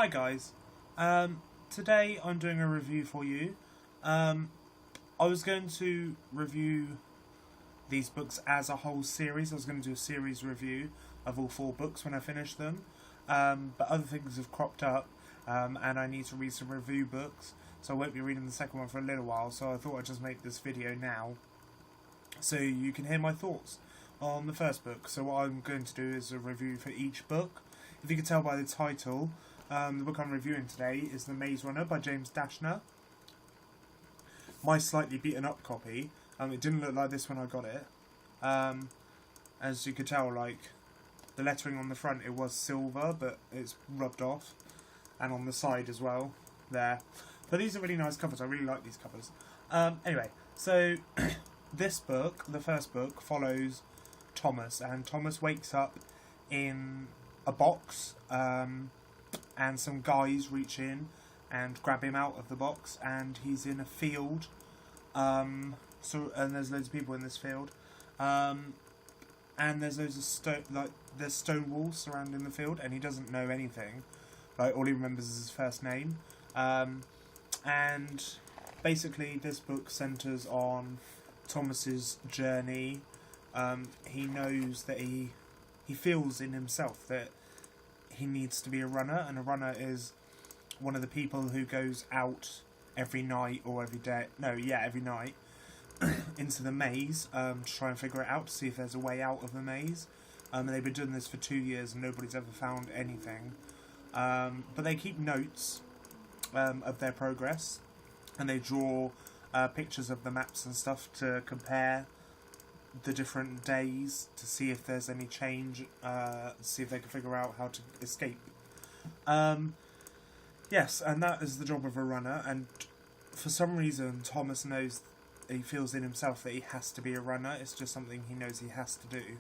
Hi guys, today I'm doing a review for you. I was going to review these books as a whole series. I was going to do a series review of all 4 books when I finish them, but other things have cropped up, and I need to read some review books, so I won't be reading the second one for a little while, so I thought I'd just make this video now so you can hear my thoughts on the first book. So what I'm going to do is a review for each book. If you can tell by the title, the book I'm reviewing today is The Maze Runner by James Dashner. My slightly beaten up copy. It didn't look like this when I got it. As you could tell, like, the lettering on the front, it was silver, but it's rubbed off. And on the side as well, there. But these are really nice covers. I really like these covers. Anyway, so this book, the first book, follows Thomas. And Thomas wakes up in a box, and some guys reach in and grab him out of the box, and he's in a field, and there's loads of people in this field, and there's loads of there's stone walls surrounding the field, and he doesn't know anything. Like, all he remembers is his first name, and basically this book centres on Thomas's journey. He knows that he feels in himself that he needs to be a runner, and a runner is one of the people who goes out every night or every day. No, yeah, every night into the maze to try and figure it out, to see if there's a way out of the maze. And they've been doing this for 2 years and nobody's ever found anything. But they keep notes of their progress, and they draw pictures of the maps and stuff to compare the different days to see if there's any change, see if they can figure out how to escape. Yes, and that is the job of a runner, and for some reason Thomas knows, he feels in himself that he has to be a runner. It's just something he knows he has to do.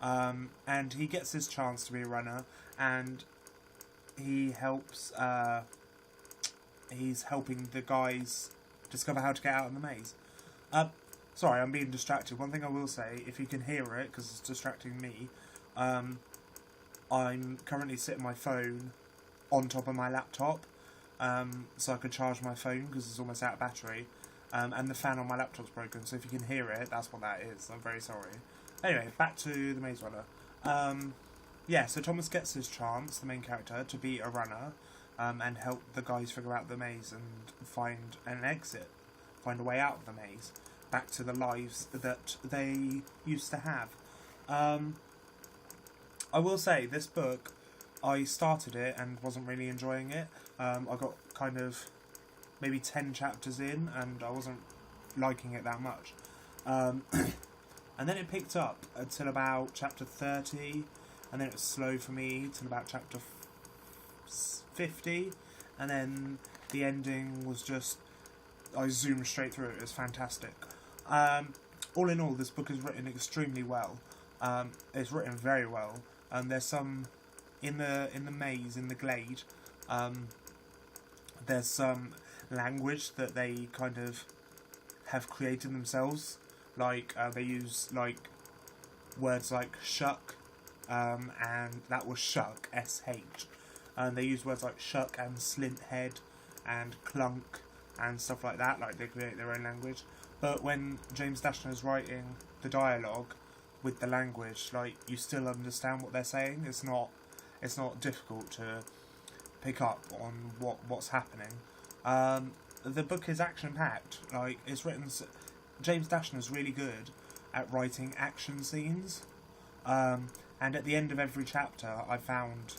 And he gets his chance to be a runner, and he helps, he's helping the guys discover how to get out of the maze. Sorry, I'm being distracted. One thing I will say, if you can hear it, because it's distracting me, I'm currently sitting my phone on top of my laptop, so I could charge my phone because it's almost out of battery, and the fan on my laptop's broken, so if you can hear it, that's what that is. I'm very sorry. Anyway, back to The Maze Runner. Yeah, so Thomas gets his chance, the main character, to be a runner, and help the guys figure out the maze and find an exit, find a way out of the maze, back to the lives that they used to have. I will say, this book, I started it and wasn't really enjoying it. I got kind of maybe 10 chapters in and I wasn't liking it that much. And then it picked up until about chapter 30, and then it was slow for me till about chapter 50, and then the ending was just, I zoomed straight through it. It was fantastic. All in all, this book is written extremely well. It's written very well. There's some in the maze, in the glade. There's some language that they kind of have created themselves. Like they use like words like shuck, and that was shuck, S-H. And they use words like shuck and slint head and clunk and stuff like that. Like, they create their own language. But when James Dashner is writing the dialogue with the language, like, you still understand what they're saying. It's not difficult to pick up on what's happening. The book is action packed. Like, it's written. James Dashner is really good at writing action scenes. And at the end of every chapter, I found,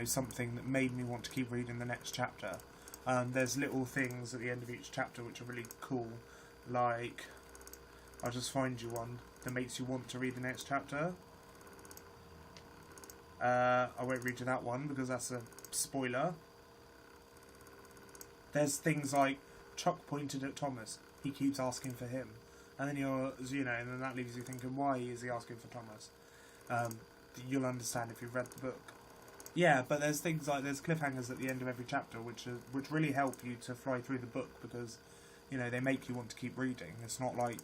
something that made me want to keep reading the next chapter. There's little things at the end of each chapter which are really cool. Like, I'll just find you one that makes you want to read the next chapter. I won't read you that one because that's a spoiler. There's things like, Chuck pointed at Thomas, he keeps asking for him. And then and then that leaves you thinking, why is he asking for Thomas? You'll understand if you've read the book. Yeah, but there's things like, there's cliffhangers at the end of every chapter which really help you to fly through the book, because they make you want to keep reading. It's not like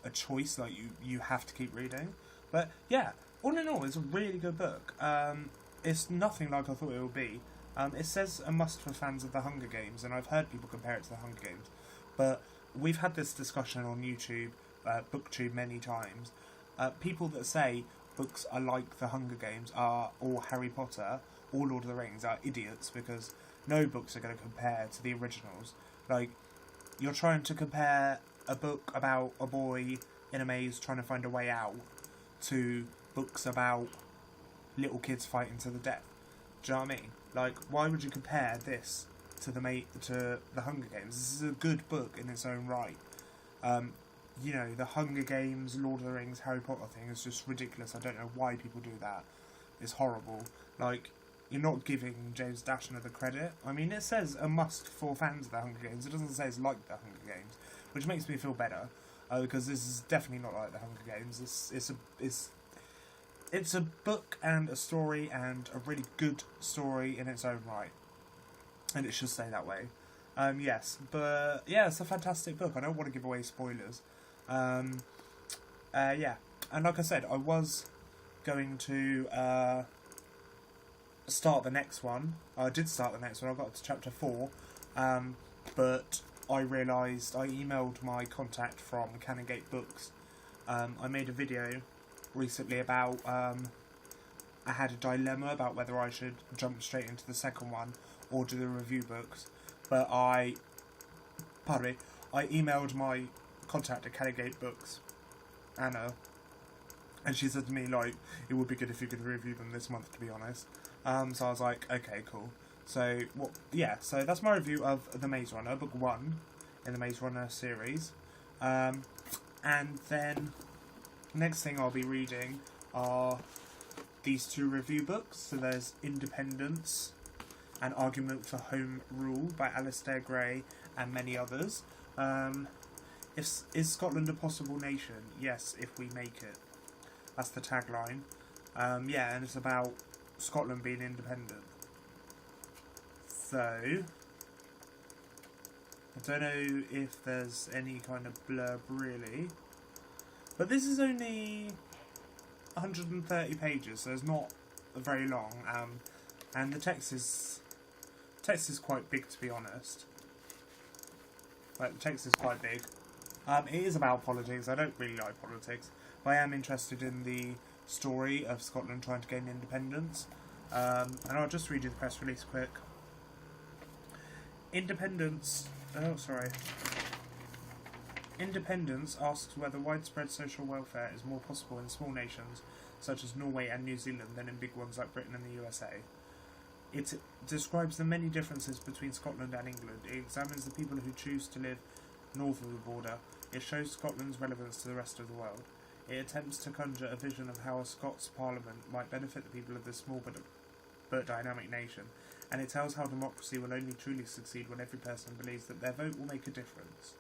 a choice, like you have to keep reading. But yeah, all in all, it's a really good book. it's nothing like I thought it would be. It says a must for fans of the Hunger Games, and I've heard people compare it to the Hunger Games, but we've had this discussion on YouTube, BookTube many times. People that say books are like the Hunger Games are, or Harry Potter, or Lord of the Rings are idiots, because no books are going to compare to the originals. Like, you're trying to compare a book about a boy in a maze trying to find a way out to books about little kids fighting to the death. Do you know what I mean? Like, why would you compare this to the Hunger Games? This is a good book in its own right. You know, the Hunger Games, Lord of the Rings, Harry Potter thing is just ridiculous. I don't know why people do that. It's horrible. Like, you're not giving James Dashner the credit. I mean, it says a must for fans of the Hunger Games. It doesn't say it's like the Hunger Games, which makes me feel better, because this is definitely not like the Hunger Games. It's a book and a story, and a really good story in its own right, and it should stay that way. Yes, but yeah, it's a fantastic book. I don't want to give away spoilers. Yeah, and like I said, I was going to start the next one. I did start the next one. I got to chapter 4, but I realised I emailed my contact from Canongate Books. I made a video recently about I had a dilemma about whether I should jump straight into the second one or do the review books, but I emailed my contact at Canongate Books, Anna, and she said to me, like, it would be good if you could review them this month, to be honest. So I was like, okay, cool. So so that's my review of The Maze Runner, book 1 in the Maze Runner series. And then next thing I'll be reading are these 2 review books. So there's Independence, An Argument for Home Rule by Alistair Gray and many others. Is Scotland a possible nation? Yes, if we make it. That's the tagline. Yeah, and it's about Scotland being independent. So, I don't know if there's any kind of blurb really, but this is only 130 pages, so it's not very long, and the text is quite big, to be honest. Like, the text is quite big. It is about politics. I don't really like politics, but I am interested in the story of Scotland trying to gain independence. And I'll just read you the press release quick. Independence asks whether widespread social welfare is more possible in small nations such as Norway and New Zealand than in big ones like Britain and the USA. It describes the many differences between Scotland and England. It examines the people who choose to live north of the border. It shows Scotland's relevance to the rest of the world. It attempts to conjure a vision of how a Scots Parliament might benefit the people of this small but dynamic nation, and it tells how democracy will only truly succeed when every person believes that their vote will make a difference.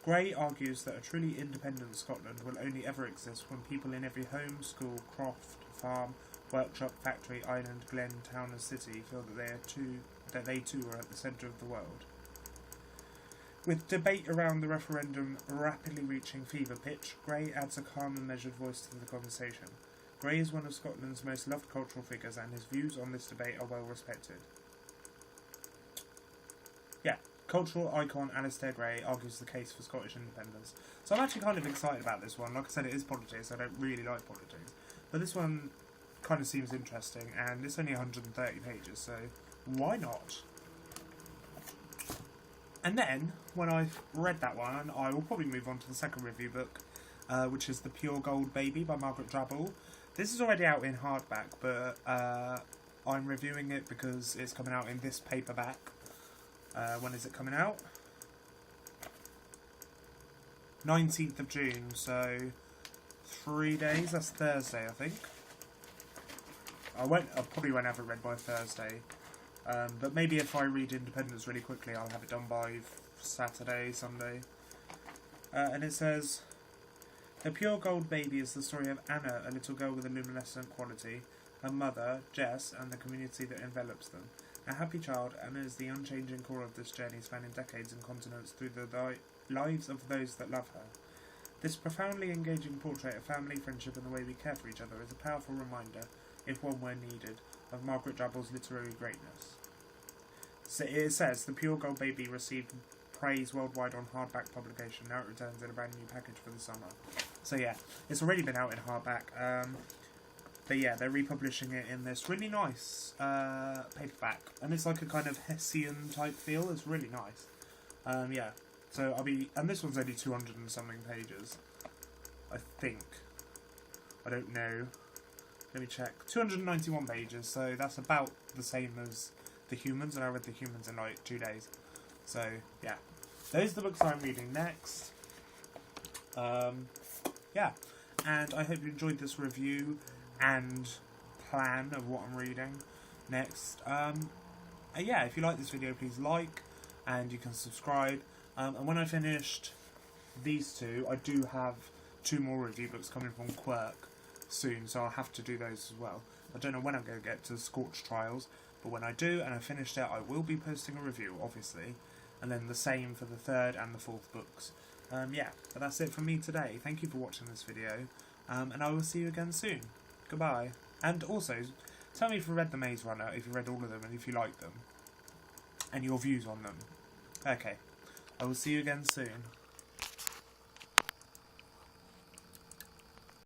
Gray argues that a truly independent Scotland will only ever exist when people in every home, school, croft, farm, workshop, factory, island, glen, town and city feel that they too are at the centre of the world. With debate around the referendum rapidly reaching fever pitch, Gray adds a calm and measured voice to the conversation. Gray is one of Scotland's most loved cultural figures, and his views on this debate are well respected. Yeah, cultural icon Alistair Gray argues the case for Scottish independence. So I'm actually kind of excited about this one. Like I said, it is politics. I don't really like politics, but this one kind of seems interesting, and it's only 130 pages, so why not? And then, when I've read that one, I will probably move on to the second review book, which is The Pure Gold Baby by Margaret Drabble. This is already out in hardback, but I'm reviewing it because it's coming out in this paperback. When is it coming out? 19th of June, so 3 days, that's Thursday, I think. I probably won't have it read by Thursday. But maybe if I read Independence really quickly, I'll have it done by Saturday, Sunday. And it says, The Pure Gold Baby is the story of Anna, a little girl with a luminescent quality, her mother, Jess, and the community that envelops them. A happy child, Anna is the unchanging core of this journey spanning decades and continents through the lives of those that love her. This profoundly engaging portrait of family, friendship, and the way we care for each other is a powerful reminder if one were needed, of Margaret Drabble's literary greatness. So it says, the Pure Gold Baby received praise worldwide on hardback publication. Now it returns in a brand new package for the summer. So yeah, it's already been out in hardback. But yeah, they're republishing it in this really nice paperback. And it's like a kind of Hessian type feel. It's really nice. Yeah, so and this one's only 200 and something pages, I think. I don't know. Let me check. 291 pages, so that's about the same as The Humans, and I read The Humans in like 2 days. So, yeah. Those are the books I'm reading next. Yeah. And I hope you enjoyed this review and plan of what I'm reading next. Yeah, if you like this video, please like, and you can subscribe. And when I finished these two, I do have 2 more review books coming from Quirk soon, so I'll have to do those as well. I don't know when I'm going to get to Scorch Trials, but when I do and I've finished it, I will be posting a review, obviously. And then the same for the 3rd and the 4th books. Yeah, but that's it from me today. Thank you for watching this video, and I will see you again soon. Goodbye. And also, tell me if you read The Maze Runner, if you read all of them, and if you like them, and your views on them. Okay, I will see you again soon.